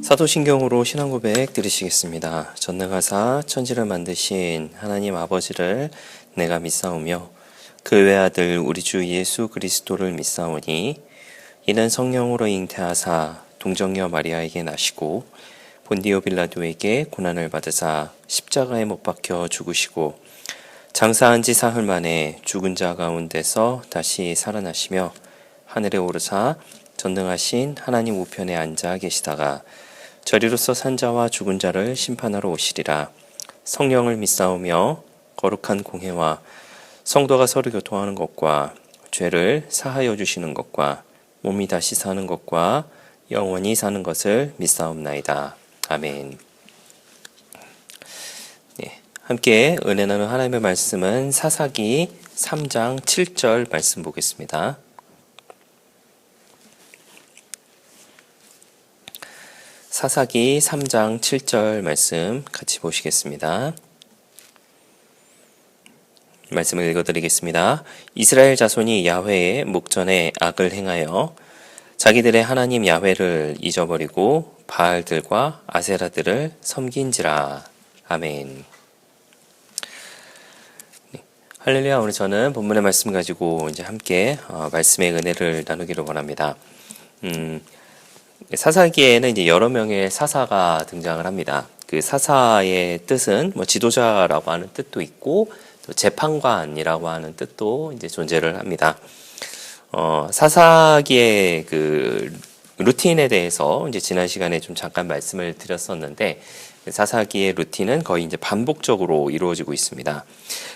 사도신경으로 신앙고백 드리시겠습니다. 전능하사 천지를 만드신 하나님 아버지를 내가 믿사오며 그 외아들 우리 주 예수 그리스도를 믿사오니 이는 성령으로 잉태하사 동정녀 마리아에게 나시고 본디오 빌라도에게 고난을 받으사 십자가에 못 박혀 죽으시고 장사한 지 사흘 만에 죽은 자 가운데서 다시 살아나시며 하늘에 오르사 전능하신 하나님 우편에 앉아 계시다가 저리로서 산자와 죽은 자를 심판하러 오시리라. 성령을 믿사오며 거룩한 공회와 성도가 서로 교통하는 것과 죄를 사하여 주시는 것과 몸이 다시 사는 것과 영원히 사는 것을 믿사옵나이다. 아멘. 네, 함께 은혜 나누는 하나님의 말씀은 사사기 3장 7절 말씀 보겠습니다. 사사기 3장 7절 말씀 같이 보시겠습니다. 말씀을 읽어드리겠습니다. 이스라엘 자손이 야훼의 목전에 악을 행하여 자기들의 하나님 야훼를 잊어버리고 바알들과 아세라들을 섬긴지라. 아멘. 네, 할렐루야. 오늘 저는 본문의 말씀 가지고 이제 함께 말씀의 은혜를 나누기를 원합니다. 사사기에는 이제 여러 명의 사사가 등장을 합니다. 그 사사의 뜻은 지도자라고 하는 뜻도 있고 또 재판관이라고 하는 뜻도 이제 존재를 합니다. 사사기의 그 루틴에 대해서 이제 지난 시간에 좀 잠깐 말씀을 드렸었는데 사사기의 루틴은 거의 이제 반복적으로 이루어지고 있습니다.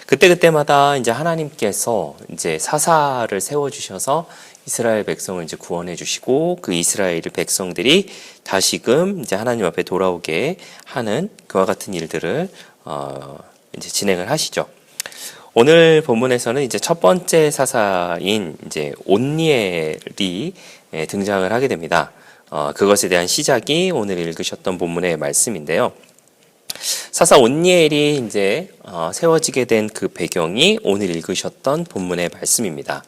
그때마다 이제 하나님께서 이제 사사를 세워주셔서 이스라엘 백성을 이제 구원해 주시고 그 이스라엘 백성들이 다시금 이제 하나님 앞에 돌아오게 하는 그와 같은 일들을 이제 진행을 하시죠. 오늘 본문에서는 이제 첫 번째 사사인 이제 온니엘이 등장을 하게 됩니다. 그것에 대한 시작이 오늘 읽으셨던 본문의 말씀인데요. 사사 온니엘이 이제 세워지게 된 그 배경이 오늘 읽으셨던 본문의 말씀입니다.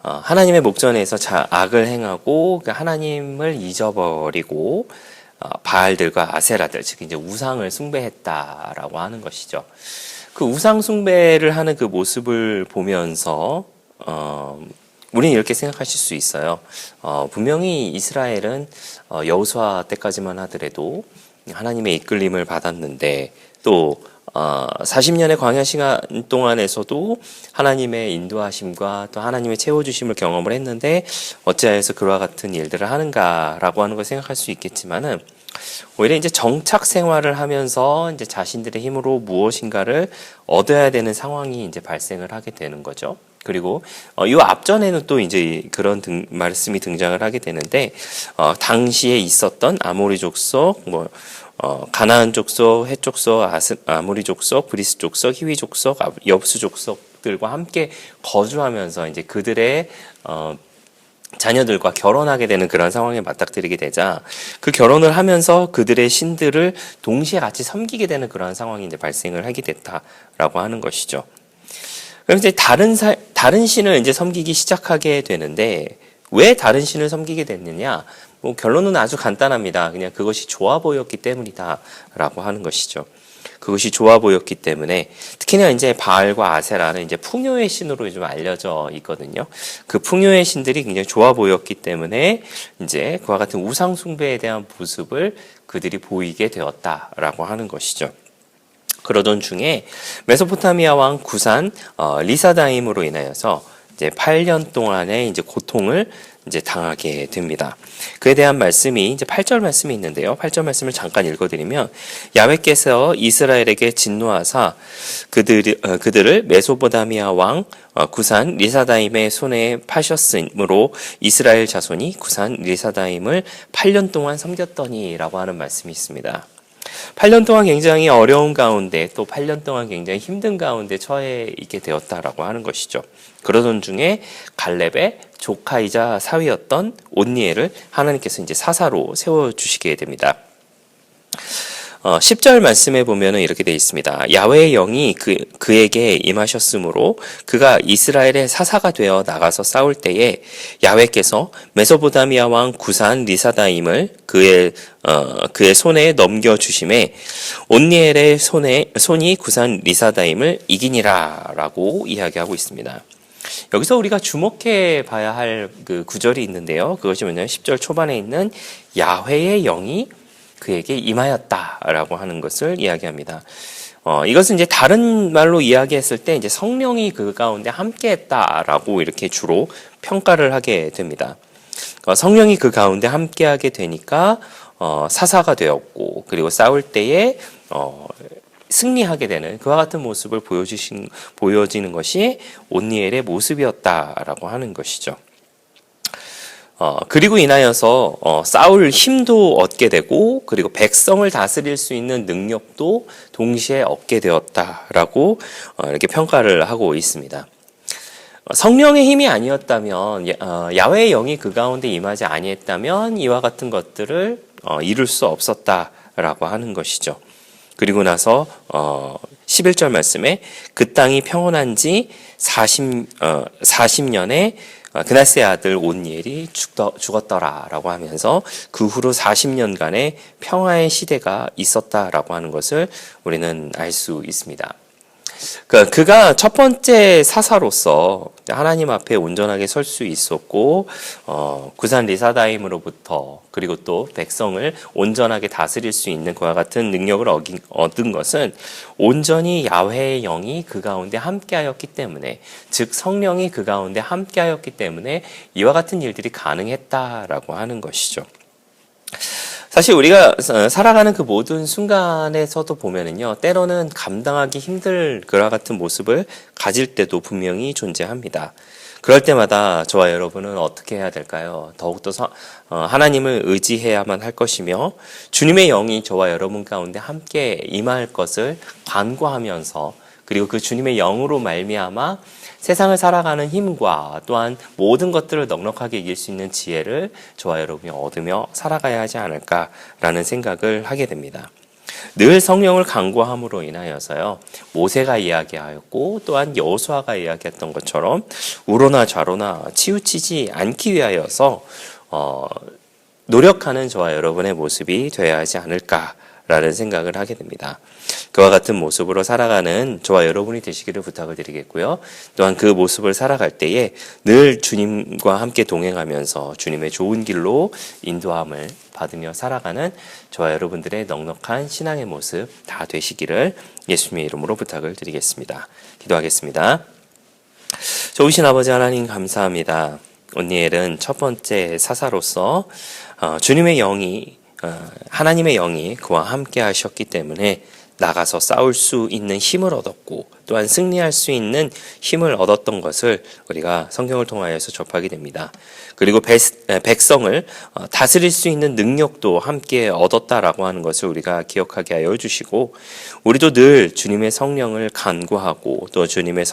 하나님의 목전에서 악을 행하고 하나님을 잊어버리고 바알들과 아세라들, 즉 이제 우상을 숭배했다라고 하는 것이죠. 그 우상 숭배를 하는 그 모습을 보면서 우리는 이렇게 생각하실 수 있어요. 분명히 이스라엘은 여호수아 때까지만 하더라도 하나님의 이끌림을 받았는데 또 40년의 광야 시간 동안에서도 하나님의 인도하심과 또 하나님의 채워주심을 경험을 했는데 어찌하여서 그와 같은 일들을 하는가라고 하는 걸 생각할 수 있겠지만은 오히려 이제 정착 생활을 하면서 이제 자신들의 힘으로 무엇인가를 얻어야 되는 상황이 이제 발생을 하게 되는 거죠. 그리고 이 앞전에는 또 이제 그런 말씀이 등장을 하게 되는데 당시에 있었던 아모리 족속, 가나안 족속, 헷 족속, 아모리 족속, 브리스 족속, 히위 족속, 여부스 족속들과 함께 거주하면서 이제 그들의 자녀들과 결혼하게 되는 그런 상황에 맞닥뜨리게 되자 그 결혼을 하면서 그들의 신들을 동시에 같이 섬기게 되는 그런 상황이 이제 발생을 하게 됐다라고 하는 것이죠. 그럼 이제 다른 신을 이제 섬기기 시작하게 되는데 왜 다른 신을 섬기게 됐느냐? 결론은 아주 간단합니다. 그냥 그것이 좋아 보였기 때문이다라고 하는 것이죠. 그것이 좋아 보였기 때문에 특히나 이제 바알과 아세라는 이제 풍요의 신으로 좀 알려져 있거든요. 그 풍요의 신들이 굉장히 좋아 보였기 때문에 이제 그와 같은 우상 숭배에 대한 모습을 그들이 보이게 되었다라고 하는 것이죠. 그러던 중에 메소포타미아 왕 구산 리사다임으로 인하여서 이제 8년 동안의 이제 고통을 이제 당하게 됩니다. 그에 대한 말씀이 이제 8절 말씀이 있는데요. 8절 말씀을 잠깐 읽어드리면 야훼께서 이스라엘에게 진노하사 그들을 메소포타미아 왕 구산 리사다임의 손에 파셨으므로 이스라엘 자손이 구산 리사다임을 8년 동안 섬겼더니라고 하는 말씀이 있습니다. 8년 동안 굉장히 어려운 가운데 또 8년 동안 굉장히 힘든 가운데 처해 있게 되었다라고 하는 것이죠. 그러던 중에 갈렙의 조카이자 사위였던 온니엘을 하나님께서 이제 사사로 세워주시게 됩니다. 10절 말씀에 보면은 이렇게 되어 있습니다. 야훼의 영이 그에게 임하셨으므로 그가 이스라엘의 사사가 되어 나가서 싸울 때에 야훼께서 메소포타미아 왕 구산 리사다임을 그의 손에 넘겨 주심에 온니엘의 손이 구산 리사다임을 이기니라라고 이야기하고 있습니다. 여기서 우리가 주목해 봐야 할 그 구절이 있는데요. 그것이 뭐냐면 10절 초반에 있는 야훼의 영이 그에게 임하였다라고 하는 것을 이야기합니다. 이것은 이제 다른 말로 이야기했을 때 이제 성령이 그 가운데 함께했다라고 이렇게 주로 평가를 하게 됩니다. 성령이 그 가운데 함께하게 되니까 사사가 되었고, 그리고 싸울 때에 승리하게 되는 그와 같은 모습을 보여지는 것이 온니엘의 모습이었다라고 하는 것이죠. 그리고 인하여서 싸울 힘도 얻게 되고, 그리고 백성을 다스릴 수 있는 능력도 동시에 얻게 되었다라고 이렇게 평가를 하고 있습니다. 성령의 힘이 아니었다면, 야훼의 영이 그 가운데 임하지 아니했다면 이와 같은 것들을 이룰 수 없었다라고 하는 것이죠. 그리고 나서 11절 말씀에 그 땅이 평온한 지 40년에 그나스의 아들 온니엘이 죽었더라라고 하면서 그 후로 40년간의 평화의 시대가 있었다라고 하는 것을 우리는 알 수 있습니다. 그가 첫 번째 사사로서 하나님 앞에 온전하게 설 수 있었고, 구산 리사다임으로부터 그리고 또 백성을 온전하게 다스릴 수 있는 그와 같은 능력을 얻은 것은 온전히 야훼의 영이 그 가운데 함께하였기 때문에, 즉 성령이 그 가운데 함께하였기 때문에 이와 같은 일들이 가능했다라고 하는 것이죠. 사실 우리가 살아가는 그 모든 순간에서도 보면은요, 때로는 감당하기 힘들 그와 같은 모습을 가질 때도 분명히 존재합니다. 그럴 때마다 저와 여러분은 어떻게 해야 될까요? 더욱더 하나님을 의지해야만 할 것이며, 주님의 영이 저와 여러분 가운데 함께 임할 것을 간구하면서, 그리고 그 주님의 영으로 말미암아 세상을 살아가는 힘과 또한 모든 것들을 넉넉하게 이길 수 있는 지혜를 저와 여러분이 얻으며 살아가야 하지 않을까라는 생각을 하게 됩니다. 늘 성령을 간구함으로 인하여서요, 모세가 이야기하였고 또한 여호수아가 이야기했던 것처럼 우로나 좌로나 치우치지 않기 위하여서 노력하는 저와 여러분의 모습이 되어야 하지 않을까라는 생각을 하게 됩니다. 그와 같은 모습으로 살아가는 저와 여러분이 되시기를 부탁을 드리겠고요. 또한 그 모습을 살아갈 때에 늘 주님과 함께 동행하면서 주님의 좋은 길로 인도함을 받으며 살아가는 저와 여러분들의 넉넉한 신앙의 모습 다 되시기를 예수님의 이름으로 부탁을 드리겠습니다. 기도하겠습니다. 좋으신 아버지 하나님 감사합니다. 온니엘은 첫 번째 사사로서 주님의 영이 하나님의 영이 그와 함께 하셨기 때문에 나가서 싸울 수 있는 힘을 얻었고 또한 승리할 수 있는 힘을 얻었던 것을 우리가 성경을 통하여서 접하게 됩니다. 그리고 백성을 다스릴 수 있는 능력도 함께 얻었다라고 하는 것을 우리가 기억하게 하여 주시고, 우리도 늘 주님의 성령을 간구하고 또 주님의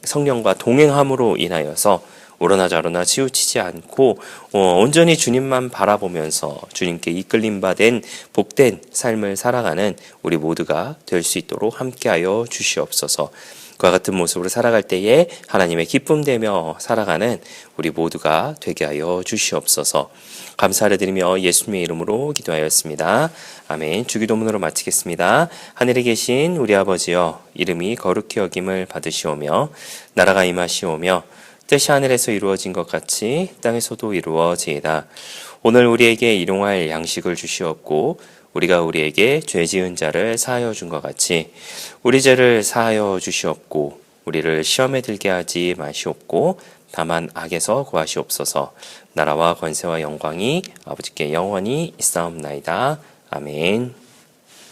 성령과 동행함으로 인하여서 오로나 좌로나 치우치지 않고 온전히 주님만 바라보면서 주님께 이끌림 받은 복된 삶을 살아가는 우리 모두가 될 수 있도록 함께하여 주시옵소서. 그와 같은 모습으로 살아갈 때에 하나님의 기쁨되며 살아가는 우리 모두가 되게 하여 주시옵소서. 감사를 드리며 예수님의 이름으로 기도하였습니다. 아멘. 주기도문으로 마치겠습니다. 하늘에 계신 우리 아버지여, 이름이 거룩히 여김을 받으시오며 나라가 임하시오며 뜻이 하늘에서 이루어진 것 같이 땅에서도 이루어지이다. 오늘 우리에게 일용할 양식을 주시옵고 우리가 우리에게 죄 지은 자를 사하여 준 것 같이 우리 죄를 사하여 주시옵고 우리를 시험에 들게 하지 마시옵고 다만 악에서 구하시옵소서. 나라와 권세와 영광이 아버지께 영원히 있사옵나이다. 아멘.